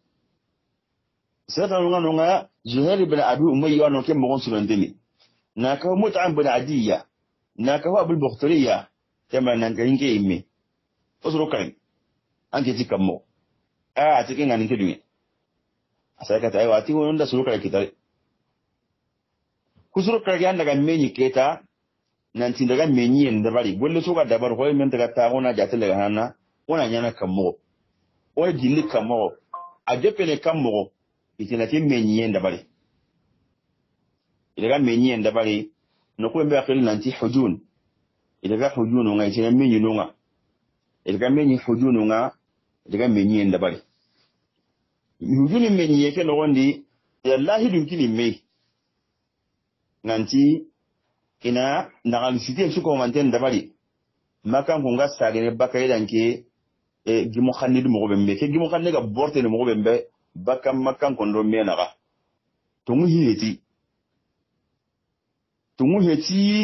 seta no ngano nga Zuhair ibn Abi Umayya no ke mo gonso wanteni na ka Mut'im ibn Adiyya na ka Abul Bukhtariya kama nan ka hinke imme osoro kan anke tikammo atikin ngani kedumi asaka tayi wati wonda suru kala kitare kusuru kala yanda ga menyi keta nan tin daga menyi en dabari golle so ga dabar ko men daga ta ona jata daga hana ona nyana kammo o dilli kammo a depene kammo itina tin menyi en dabari daga menyi en dabari no ko mbe akil nanti hujun daga hujun nga itina menyi nonga daga menyi hujun nga daga menyi en dabari hujun menyi yake no wondi wallahi dun kini me nanti ina nagal site su ko manten dabari makan ko ngasta gene bakay danke gimo khanni mo bembe ke gimo khanni ga borte mo bembe bakam makan ko ndo menaga tungu heti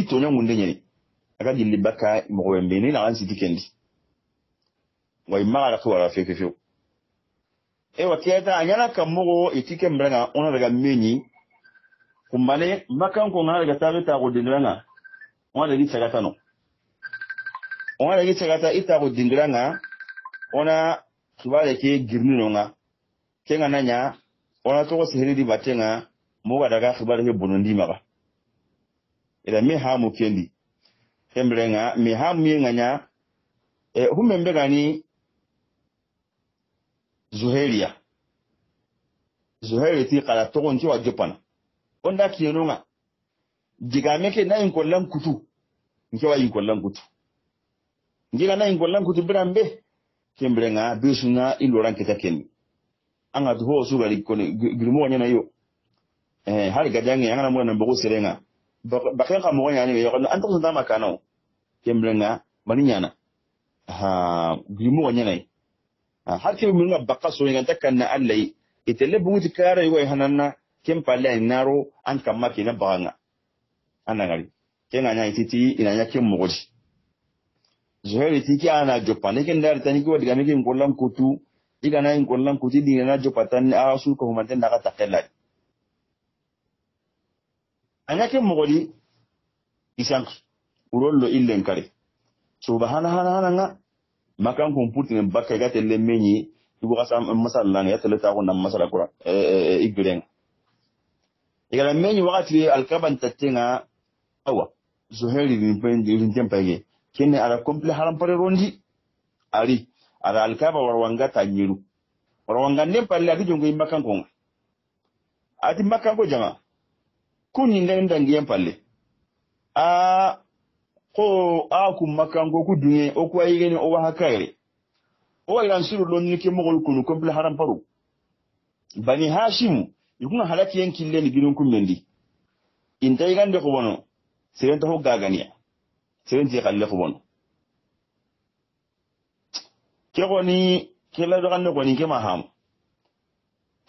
to nyangunde nyeni aga dilli baka mo bembe ni nagal site kendi way maga ko wala fefe waketa anyana kamogo itike mbrenga ona daga menyi kumbane makan ko ngara daga tabita ko dingranga ona daga tsagata no ona daga tsagata ita ko dingranga ona subale ke girni no nga kenga nanya ona to ko sehiri batenga mo daga subale ke bonondi maga ila me hamu kendi kembrenga me hamu nganya humembe gani Zuhair ti kala togon ti wa jopana onda kiyenonga digameke na inkollan kutu nke wa inkollan kutu ngiga na inkollan kutu birambe kembrenga besuna iloran kitaken anga duho su gari ko girmo wanya na yo har gadange anga mo na mbogo serenga bakhen ka mo wanya ni yo an to ndama kanao kembrenga maninyana girmo wanya na har ke mun ga bakka so nganta kanna allai itelle bunguti kare yoy hananna kem palle naro an kamma kina banga anangari kenga nya ititi ina nya kem mogodi Zuhair tiki ana jopane ken dar tani ko diga meke ngollam kutu diga na ngollam kutu diga na jopatan asu ko humanten daga takella anya kem mogodi isank urollo illen kare subhanallah nga makan komputi ne bakka ga telle menyi ibu kasam masalla ne telle ta ko nam masala qur'an igren igala menyi wakati alkaban tatenga awa zuhairi rin tempage kenne ara komple haram pare rondi ari ara alkaba warwanga tanyiru warwanga nem palle ati jongo imbakan ko ati makkan ko jama kuni ndenda ngiyam palle ko ku makkan ko ku dunye o ko ayigeni o wa hakare o yan suru lonni ke mogol kunu komple haram paru bani hashim yukuna halaki yankin le ni girin kummendi inta igande ko bono serenta ho gaganiya serenti kalle ko bono ke goni kella do ganne goni ke maham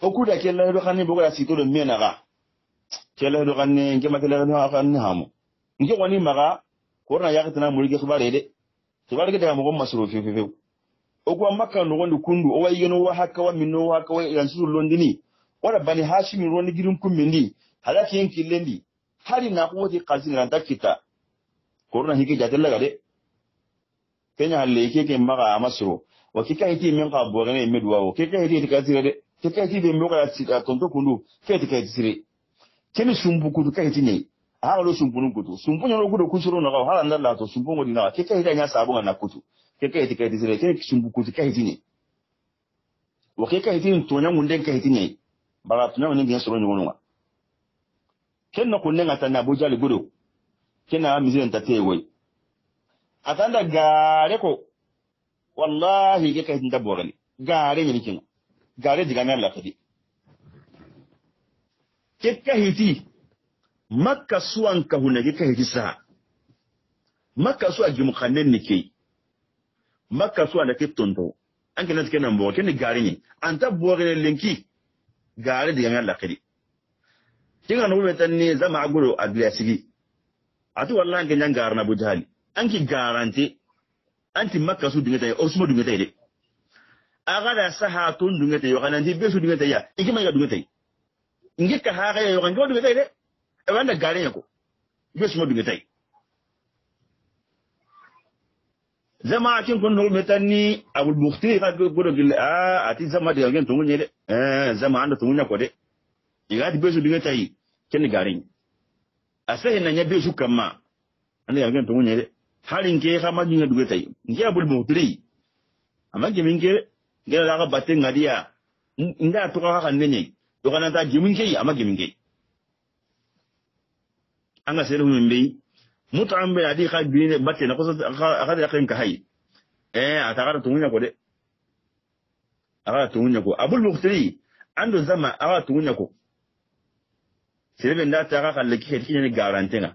o kuda kella do ganne bogo la sito do menaga kella do ganne ke matela do ganne hamu nge goni maga korna yakatana mulike khibare de khibare de mo gomma suru fe o ko makka no gondi kundu o wayino wa hakka wa minno wa hakka wa yansu londini wala bani hashim roni girin kummendi halaki yankin lendi hari na wodi qazin ran dakita korna hike jatella gade kenya halle ke maga amasro wa kika hiti men ka bogane medwa o kika hiti ka sire kika hiti be moga sita tonto kundu kete ka sire kemi sumbu kudu ka hiti ne ha lo sumbu kudu sumbu nyo kudu kusuro na ha ran la to sumbu ngodi na kika hiti nya sabu na kutu kika hiti ka sire kemi sumbu kudu ka hiti ne wa kika hiti to nya munde ka hiti ne bara tunya woni ngi soro nyono wa kenno kunne ngata na Abuja le gudu kenna mizilen tatewe atanda gare ko wallahi ke kai tinda bogani gare ni kin gare diga na Allah kadi ke kahiti makka suwan ka hunne ke kahiti sa makka suwa gi mukhannen ni ke makka suwa da ke tonto an kenan kenan bo ken gare ni anta bogani lenki gare diga na Allah kadi kinga no be tan ni zama aguro adliasigi atu wallahi ke nyangar na bujali anki garanti anti makka su dingata o sumo dingata de aga da saha tun dingata yo kana ndi besu dingata ya inki mai ga dingata inki ka ha ga yo kan do dingata de e wanda gare yako besu mo dingata zama kin kun no metani abul mukhti ka godo gil ati zama de ngen tungu nyede zama anda tungu nyako de igati besu dingata yi ken gare asahe na nya besu kama anda ngen tungu nyede halin ke kama jinga dugeta yi nge abul muhtiri amage minge ngela la batte ngadia nda to ka kan nenye to kana ta jiminge yi amage minge anga sere hu mbe mutam be adi ka bine batte na ko aka da kan ka hay ataka tungunya ko de aka tungunya ko abul muhtiri ando zama aka tungunya ko sere nda ta ka kan leki hedki ne garantenga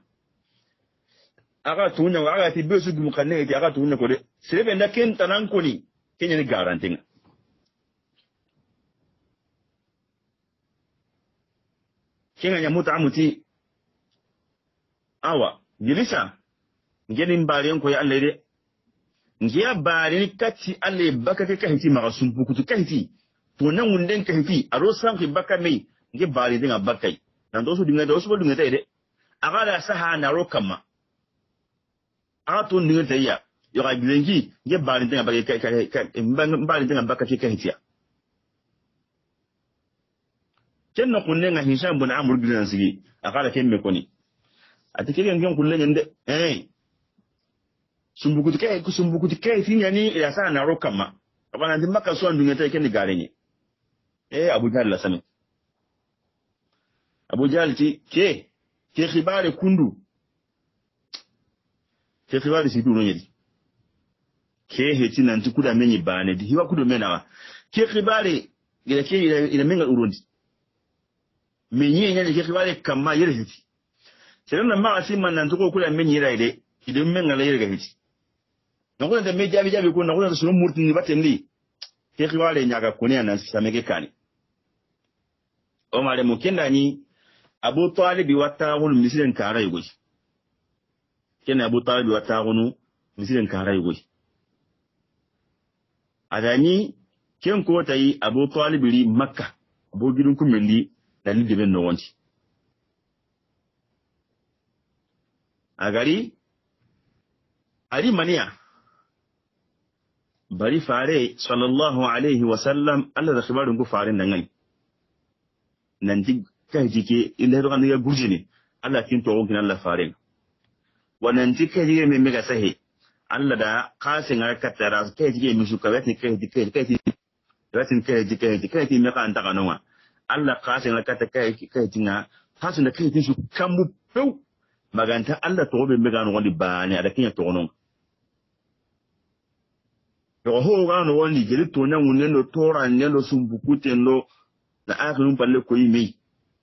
aga tunya wa aga tibesu du mukanne ti aga tunya ko de sebe nda ken tanan ko ni kenya ni garanting kinga nya mutamuti awa gilisa ngeni mbare ko ya Allah de ngiya bare ni kati Allah baka ke kahiti maga sumpu kutu kahiti to nan wunden kahiti aro san ki baka mai ngi bare dinga bakai nan do su dinga do su bo dinga de aga da saha na rokama ato ndinga ya yo ga bilengi nge bali tenga bali bali tenga baka ke hitia kenno kunne nga hisham bun amr bin sigi akala kemme koni atikiri ngen kulle nyende sumbukutu ke tinya ni ya sana rokama abana ndi maka so ndinga te kenni garenye Abu Jahl la sami Abu Jahl ti ke khibare kundu ke khibari si duno nyedi ke heti nanti kuda menyi bane di hiwa kudo menawa ke khibari ila ke ila menga urundi menyi nyane ke khibari kama yere heti serena ma asima nanti ko kuda menyi raide ido menga la yere heti nakuna da meja bijabi ko nakuna da sunu murti ni batendi ke khibari nyaga kunia nan sameke kani o mare mukenda ni Abu Talib wata wul misilen kara yugo kena Abu Talib wa taagunu misilen karay goy adani ken ko tayi Abu Talib ri Makka bo gidun ku mendi dali de ben no wonti agari ali maniya bari fare sallallahu alaihi wasallam Allah da khibarun ku fare nan nan dig kai jike illa ro kan ya gurjini Allah kin to wonkin Allah fare wannan tike jige me mega sahi Allah da qasin ga katara kai jige mi su kawai kai ratin kai me kan ta kanwa Allah qasin ga katara kai tinga hasu da kai su kambu pew maganta Allah to be mega no wani bani ada kinya to non yo ho ga no wani jeli to nan wunen no tora ne no sumbukute no na akhirun balle ko yimi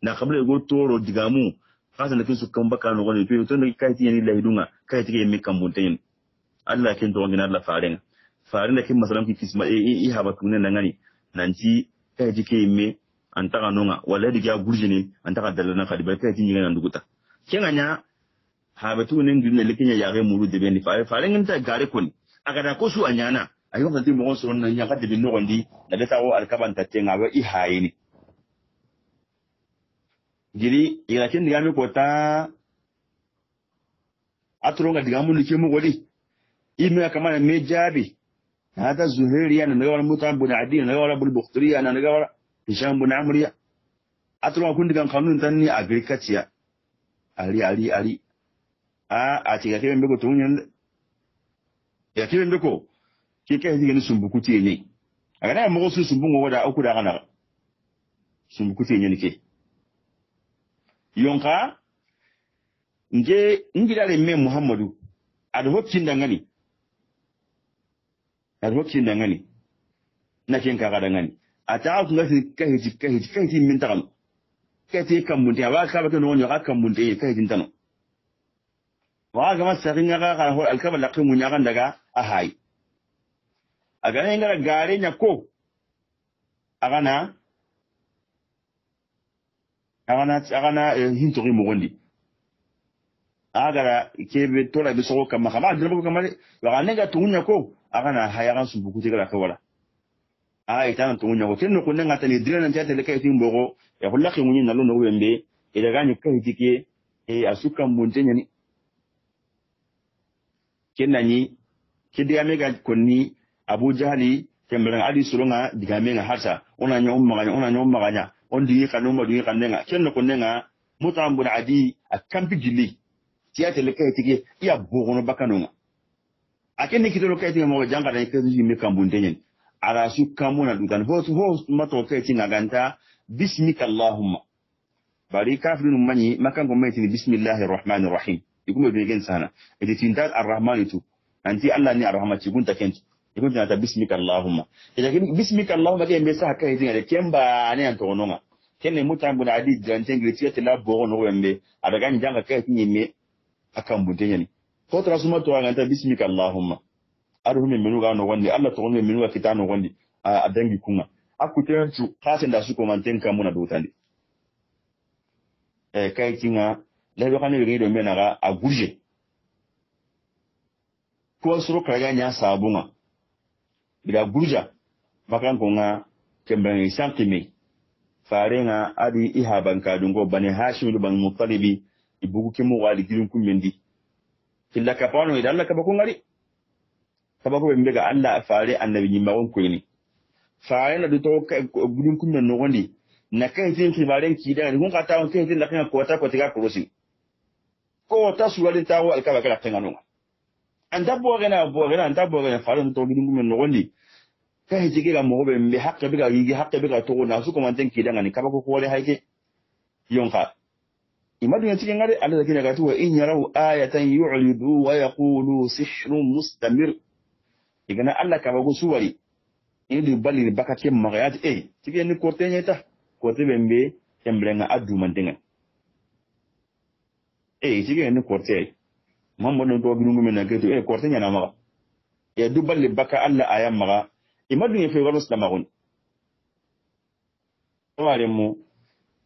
na kabla go toro digamu hasu da kin su kan baka no wani to ne kai tin ni lahidunga kai tige mi kan buntain Allah kin to ngina Allah farin da kin masalam ki kisma i habatu ne nan ngani nanti kai jike me antaka nonga wala diga gurjini antaka dalana kadi barka tin ngina nduguta kenganya habatu ne ngina likinya yare muru de beni farin nta gare kun aga da ko su anyana ayo kan tin mo so nan nyaka de binno gondi da da tawo alkaban ta tenga ba i hayini jiri ila kin diga mi ko ta atronga diga mun ke mu godi ime kama me jabi hada zuhairiya na wala mutan bun adi na wala bul bukhtariya na wala hisham bun amriya atronga kun diga kanun tanni agriculture ali a tiga ke mbeko tunyen ya ke mbeko ke kai diga ni sumbukuti ne aga na mo su sumbungo wada aku da kana sumbukuti ne ke yonka nge ngira le me muhammadu adhokin dangani na kin kaga dangani ata ku ngasi kai ti min takam kai ti kam mun ta ba ka ba to no ka kam mun te kai tin tano wa ga masarin ga ka ho alkaba laqi mun yakan daga ahai aga ne ngara gare nya ko agana hintori mo gondi agara kebe tola be soko kama kama dirbo kama wa ne ga tunya ko agana hayaran su buku tigala kawala ay tan tunya ko tenno ko nga tani dirana jate le kay timbogo e ko lakki munyi nalo no wembe e daga ni kay tike e asuka muntenya ni kenani kidi amega konni Abu Jahali kembran adi sulunga digamenga hasa ona nyom maganya ondi kanuma du kanenga kenno ko nenga mutambul adi akampi gili tiyate le kay tike ya bogono bakanonga akeni kitolo kay tike mo janga da kay mi kambuntenyen ala su kamuna dugan ho mato kay tinga ganta bismika allahumma bari kafirun mani makan ko mai bismillahir rahmanir rahim ikume be gen sana edi tindat arrahman tu anti allah ni arrahman ci gunta kenti ikun ta bismika allahumma idan bismika allahumma ke mbe sa kay tinga de kemba ne anto nonga kenne mutambu na adi janten gritiete la bogono wembe adaga njanga kay tinye akan buntenyani ko tra suma to nganta bismika allahumma arhume menu ga no wandi allah to ngome menu ga kitano wandi a dangi kunga akutenchu kase nda su ko manten kamuna do tandi kai tinga le do kanne ngi do mena ga aguje ko suru kaya nya sabunga bila gurja makan ko nga kemben santime farenga adi ihaban kadungo bani hashim ban mutalibi ibugu kemu wali girin kummendi killa ka pano idan Allah ka ba kun ngari ka ba ko be mbega Allah fare annabi nyimma won ko ni fare na do to girin kummen no gondi na kai tin kibaren ki da kun ka tawo kai tin da kan ko ta tiga kurosi ko ta suwali tawo alkaba kala tangano anda bo gena fare to girin kummen no gondi kai jige ga mo be mbe hakka be ga yigi hakka be ga to na su ko man tin ki da ngani ka ba ko le haike yonka imadu ya cikin gare Allah zaki daga tuwa in yarau ayatan yu'ridu wa yaqulu sihrun mustamir igana Allah ka bago suwari idi bali baka ke magayat cikin ni korte nyeta korte bembe kembrenga adu mandinga cikin ni korte mambo no to ginu mena ke to korte nyana maga ya du bali baka Allah ayam maga imadu ya fe waros lamagun wale mu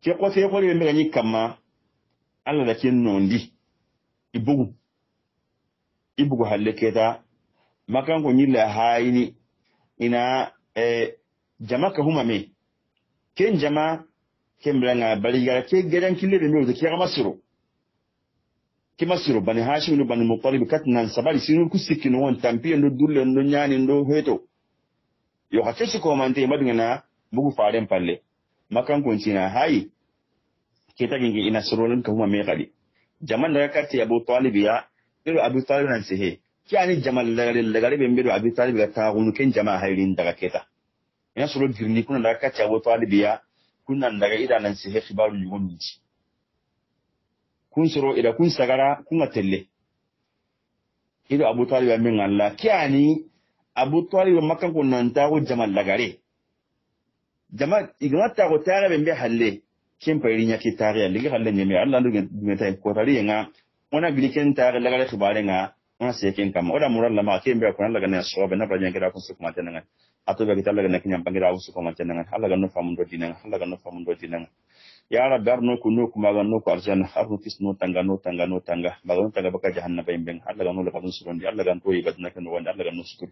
ke korte ko le mbe ni kama Allah da kin nondi ibugu haleketa makan ko nyilla hayini ina jama ka huma me ken jama kembranga baliga ke gedan kille be mewo ke masiro bani hashim no bani mutalib katnan sabali sinu kusiki no won tampi ndo dulle ndo nyani ndo heto yo ka keshi ko mante madungana bugu faaren palle makan ko cina hayi kita gingi ina surulun ka huma me kadi jaman da karti Abu Talib ya ido Abu Talib nan sehe kiani jamal lagare be mbedo Abu Talib ga taagunu ken jama hayrin daga keta ina solo dirni kuna daga kacha Abu Talib ya kunna daga ida nan sehe khibaru yugondi kun soro ida kun sagara kun atelle ido Abu Talib ya min Allah kiani Abu Talib makan kun nan tago jamal lagare jama igata ko taare be halle kin payri nya ki taare ya ligi halle nyame Allah ndu ngeta ko tari nga ona biliken taare lagare khibare nga ona seken kam oda mural lama ke mbe ko Allah ga ne so be na ba nyanga ko sukuma tenanga ato be kita Allah ga ne kinyam bangira ko sukuma tenanga Allah ga no famundo dinanga Allah ga no famundo dinanga ya rabbi arno ku no kuma ga no ko arjana arno kisno tanga bagon tanga baka jahannaba imben Allah ga no la fadun surondi Allah ga to ibadna kan wanda Allah ga no sukur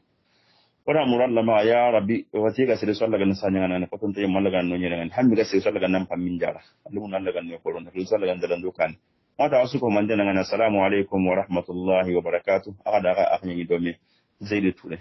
ora mural lama ya rabbi wati ga sire sallallahu alaihi wasallam ne ko tonte malla ga no nyere hammi ga sire sallallahu alaihi wasallam pammin jara Allah Allah ga ne ko ron sallallahu alaihi wasallam kan mata wasu ko man dana assalamu alaikum wa rahmatullahi wa barakatuh aga daga akhnyi domi zaidu ture